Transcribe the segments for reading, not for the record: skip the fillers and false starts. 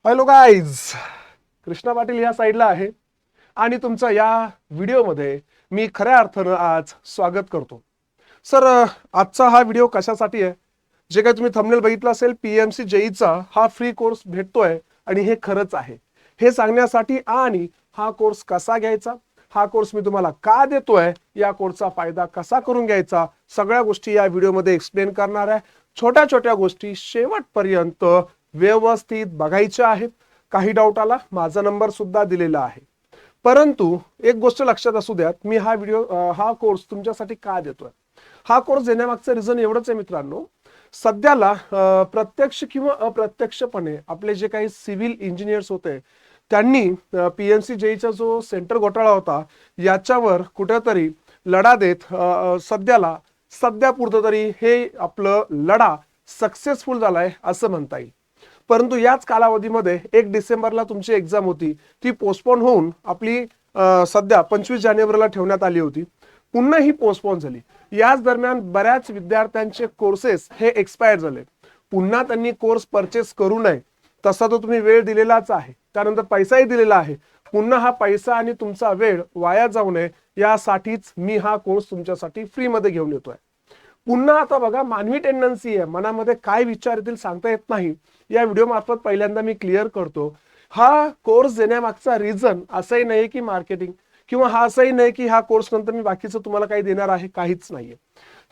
Hello guys, Krishna Patil या साईडला आहे आणि तुमचा या व्हिडिओमध्ये मी खऱ्या अर्थानं आज स्वागत करतो. सर, आजचा हा व्हिडिओ कशासाठी आहे? जे काही तुम्ही थंबनेल बघितलं असेल, पीएमसी जेईचा हा फ्री कोर्स भेटतोय आणि हे खरंच आहे हे सांगण्यासाठी, आणि हा कोर्स कसा घ्यायचा, हा कोर्स मी तुम्हाला का देतोय, या कोर्सचा फायदा कसा करून घ्यायचा, सगळ्या गोष्टी या व्हिडिओमध्ये एक्सप्लेन करणार आहे. छोट्या छोट्या गोष्टी शेवटपर्यंत व्यवस्थित बघायच्या आहेत. काही डाऊट आला, माझा नंबर सुद्धा दिलेला आहे. परंतु एक गोष्ट लक्षात असू द्यात, मी हा कोर्स तुमच्यासाठी का देतोय. हा कोर्स देण्यामागचं रिझन एवढंच आहे मित्रांनो. सध्याला प्रत्यक्ष किंवा अप्रत्यक्षपणे आपले जे काही सिव्हिल इंजिनियर्स होते त्यांनी पीएमसी जेईचा जो सेंटर घोटाळा होता याच्यावर कुठेतरी लढा देत सध्यापुरतं तरी हे आपलं लढा सक्सेसफुल झालाय असं म्हणता येईल. परंतु याच कालावधीमध्ये 1 डिसेंबरला तुमची एक्झाम होती, ती पोस्टपोन होऊन आपली सध्या 25 जानेवारीला ठेवण्यात आली होती. पुन्हा ही पोस्टपोन झाली. याच दरम्यान बऱ्याच विद्यार्थ्यांचे कोर्सेस हे एक्सपायर झाले. पुन्हा त्यांनी कोर्स परचेस करू नये तसा तो तुम्ही वेळ दिलेलाच आहे, त्यानंतर पैसाही दिलेला आहे. पुन्हा हा पैसा आणि तुमचा वेळ वाया जाऊ नये यासाठीच मी हा कोर्स तुमच्यासाठी फ्री मध्ये घेऊन येतोय. पुन्हा आता बघा, मानवी टेंडन्सी आहे, मनामध्ये काय विचार येतील सांगता येत नाही. या व्हिडिओ मार्फत पहिल्यांदा मी क्लिअर करतो. हा कोर्स देण्यामागचा रिझन असंही नाही की मार्केटिंग, किंवा हा असंही नाही की हा कोर्स नंतर मी बाकीचं तुम्हाला काही देणार आहे, काहीच नाहीये.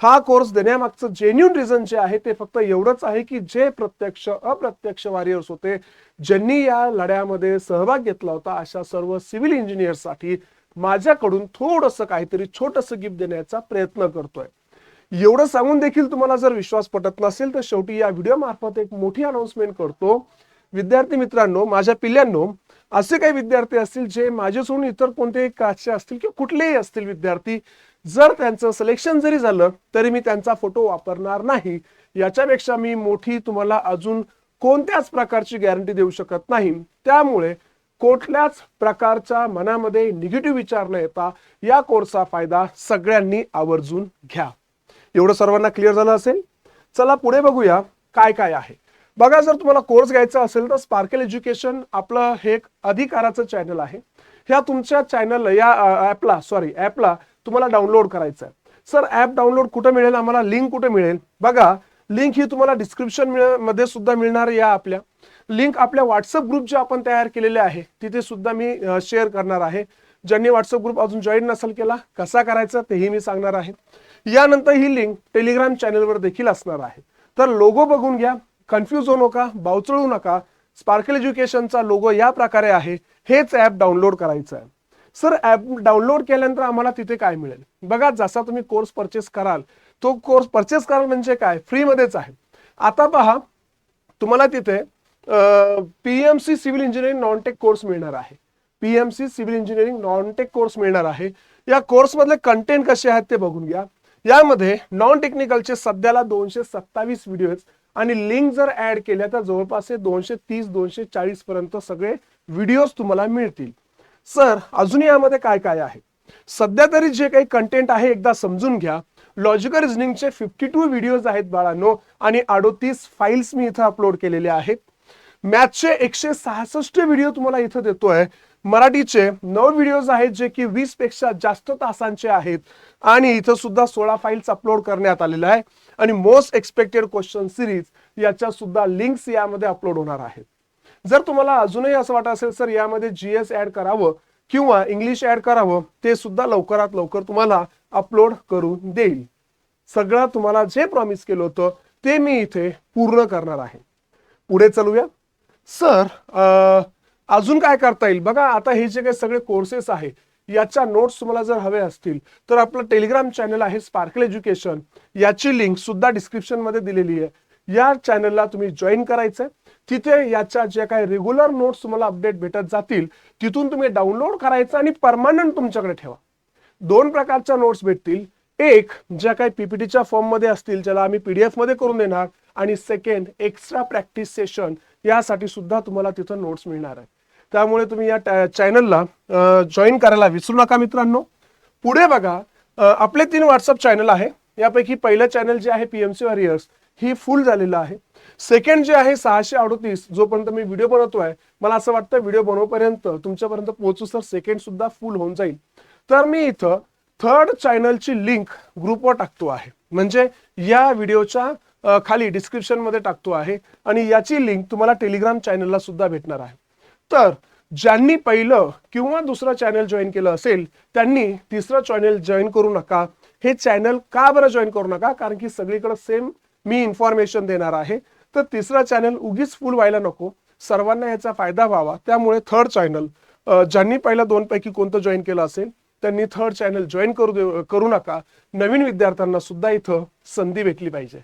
हा कोर्स देण्यामागचं जेन्युइन रिझन जे आहे ते फक्त एवढंच आहे की जे प्रत्यक्ष अप्रत्यक्ष वॉरियर्स होते, ज्यांनी या लढ्यामध्ये सहभाग घेतला होता, अशा सर्व सिव्हिल इंजिनियर्ससाठी माझ्याकडून थोडंसं काहीतरी छोटंसं गिफ्ट देण्याचा प्रयत्न करतोय. एवढं सांगून देखील तुम्हाला जर विश्वास पटत नसेल तर शेवटी या व्हिडिओ मार्फत एक मोठी अनाउन्समेंट करतो. विद्यार्थी मित्रांनो, माझ्या पिल्ल्यांनो, असे काही विद्यार्थी असतील जे माझे सोडून इतर कोणतेही कास्टचे असतील किंवा कुठलेही असतील विद्यार्थी, जर त्यांचं सिलेक्शन जरी झालं तरी मी त्यांचा फोटो वापरणार नाही. याच्यापेक्षा मी मोठी तुम्हाला अजून कोणत्याच प्रकारची गॅरंटी देऊ शकत नाही. त्यामुळे कुठल्याच प्रकारच्या मनामध्ये निगेटिव्ह विचार न येता या कोर्सचा फायदा सगळ्यांनी आवर्जून घ्या. एवढं सर्वांना क्लिअर झालं असेल. चला पुढे बघूया काय काय आहे. बघा, जर तुम्हाला कोर्स घ्यायचा असेल तर स्पार्कल एज्युकेशन आपलं हे एक अधिकाराचं चॅनल आहे. ह्या तुमच्या चॅनलला या ॲपला तुम्हाला डाउनलोड करायचं आहे. सर, ॲप डाउनलोड कुठं मिळेल, आम्हाला लिंक कुठे मिळेल? बघा, लिंक ही तुम्हाला डिस्क्रिप्शन मध्ये सुद्धा मिळणार. या आपल्या लिंक आपल्या व्हॉट्सअप ग्रुप जे आपण तयार केलेले आहे तिथे सुद्धा मी शेअर करणार आहे. ज्यांनी व्हॉट्सअप ग्रुप अजून जॉईन नसेल केला, कसा करायचा तेही मी सांगणार आहे. यानंतर ही लिंक टेलिग्राम चॅनलवर देखील असणार आहे. तर लोगो बघून घ्या, कन्फ्यूज होऊ नका, बावचळू नका. स्पार्कल एज्युकेशनचा लोगो या प्रकारे आहे. हेच ॲप डाउनलोड करायचं आहे. सर, ॲप डाउनलोड केल्यानंतर आम्हाला तिथे काय मिळेल? बघा, जसा तुम्ही कोर्स परचेस कराल, तो कोर्स परचेस कराल म्हणजे काय, फ्री मध्येच आहे. आता पहा, तुम्हाला तिथे PMC civil engineering non tech course मिळणार आहे. PMC civil engineering non tech course मिळणार आहे. या कोर्स मधले कंटेंट कसे आहेत ते बघून घ्या. यामध्ये नॉन टेक्निकलचे सध्याला 227 व्हिडिओ आहेत आणि लिंक जर ऍड केल्या तर जवळपास 230-240 पर्यंत सगळे व्हिडिओज तुम्हाला मिळतील. सर, अजून यामध्ये काय काय आहे? सध्या तरी जे काही कंटेंट आहे एकदा समजून घ्या. लॉजिकल रिझनिंगचे 52 व्हिडिओज आहेत बाळांनो, आणि 38 फाईल्स मी इथं अपलोड केलेले आहेत. मॅथचे 166 व्हिडिओ तुम्हाला इथं देतोय. मराठीचे 9 व्हिडिओज आहेत जे की 20 पेक्षा जास्त तासांचे आहेत, आणि इथं सुद्धा 16 फाईल्स अपलोड करण्यात आलेल्या आहे. आणि मोस्ट एक्सपेक्टेड क्वेश्चन सिरीज याच्या सुद्धा लिंक्स यामध्ये अपलोड होणार आहेत. जर तुम्हाला अजूनही असं वाटत असेल सर यामध्ये जीएस ऍड करावं किंवा इंग्लिश ऍड करावं, ते सुद्धा लवकरात लवकर तुम्हाला अपलोड करून देईल. सगळं तुम्हाला जे प्रॉमिस केलं होतं ते मी इथे पूर्ण करणार आहे. पुढे चलूया. सर, अजून काय करता येईल? बघा, आता हे जे काही सगळे कोर्सेस आहे याच्या नोट्स तुम्हाला जर हवे असतील तर आपलं टेलिग्राम चॅनल आहे स्पार्कल एज्युकेशन, याची लिंक सुद्धा डिस्क्रिप्शन मध्ये दिलेली आहे. या चॅनलला तुम्ही जॉईन करायचंय. तिथे याच्या ज्या काही रेग्युलर नोट्स तुम्हाला अपडेट भेटत जातील तिथून तुम्ही डाउनलोड करायचं आणि परमनंट तुमच्याकडे ठेवा. 2 प्रकारच्या नोट्स भेटतील. एक, ज्या काही पीपीटीच्या फॉर्म मध्ये असतील ज्याला आम्ही पीडीएफ मध्ये करून देणार, आणि सेकंड, एक्स्ट्रा प्रॅक्टिस सेशन यासाठी सुद्धा तुम्हाला तिथं नोट्स मिळणार आहे. त्यामुळे तुम्ही या चॅनलला जॉईन करायला विसरू नका मित्रांनो. पुढे बघा, आपले 3 व्हॉट्सअप चॅनल आहे. यापैकी पहिलं चॅनल जे आहे पीएमसी वॉरियर्स ही फुल झालेलं आहे. सेकंड जे आहे 638, जोपर्यंत मी व्हिडिओ बनवतोय मला असं वाटतं व्हिडिओ बनवपर्यंत तुमच्यापर्यंत पोहोचू सर सेकंड सुद्धा फुल होऊन जाईल. तर मी इथं थर्ड चॅनलची लिंक ग्रुपवर टाकतो आहे, म्हणजे या व्हिडिओच्या खाली डिस्क्रिप्शन मध्ये टाकतो आहे आणि याची लिंक तुम्हाला टेलिग्राम चॅनलला सुद्धा भेटणार आहे. तर ज्यांनी पहिलं किंवा दुसरं चॅनल जॉईन केलं असेल त्यांनी तिसरं चॅनल जॉईन करू नका. हे चॅनल का बरं जॉईन करू नका, कारण की सगळीकडे सेम मी इन्फॉर्मेशन देणार आहे. तर तिसरा चॅनल उगीच फुल व्हायला नको, सर्वांना याचा फायदा व्हावा. त्यामुळे थर्ड चॅनल ज्यांनी पहिला दोन पैकी कोणतं जॉईन केलं असेल त्यांनी थर्ड चॅनल जॉईन करू नका. नवीन विद्यार्थ्यांना सुद्धा इथं संधी भेटली पाहिजे.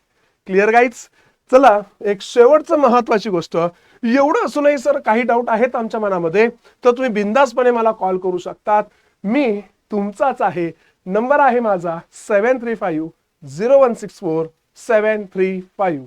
Clear guys? चला एक शेवटचं महत्वाची गोष्ट, एवढं असूनही सर काही डाऊट आहेत आमच्या मनामध्ये, तर तुम्ही बिंदासपणे मला कॉल करू शकतात. मी तुमचाच आहे. नंबर आहे माझा 7350164735.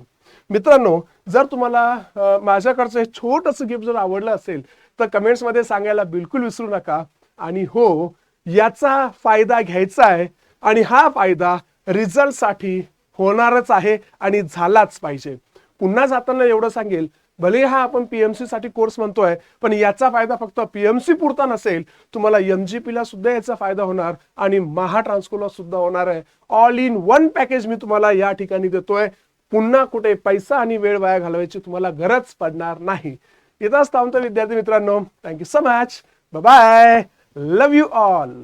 मित्रांनो, जर तुम्हाला माझ्याकडचं हे छोटंसं गिफ्ट जर आवडलं असेल तर कमेंट्स मध्ये सांगायला बिलकुल विसरू नका. आणि हो, याचा फायदा घ्यायचा आहे आणि हा फायदा रिझल्ट साठी होणारच आहे आणि झालाच पाहिजे. पुन्हा जाताना एवढं सांगेल, भले हा आपण पीएमसी साठी कोर्स म्हणतोय पण याचा फायदा फक्त पीएमसी पुरता नसेल, तुम्हाला एमजीपी ला सुद्धा याचा फायदा होणार आणि महा ट्रान्सकोला सुद्धा होणार आहे. ऑल इन वन पॅकेज मी तुम्हाला या ठिकाणी देतोय. पुन्हा कुठे पैसा आणि वेळ वाया घालवायची तुम्हाला गरज पडणार नाही. इथंच थांबतो विद्यार्थी मित्रांनो. Thank you so much. Bye bye. Love you all.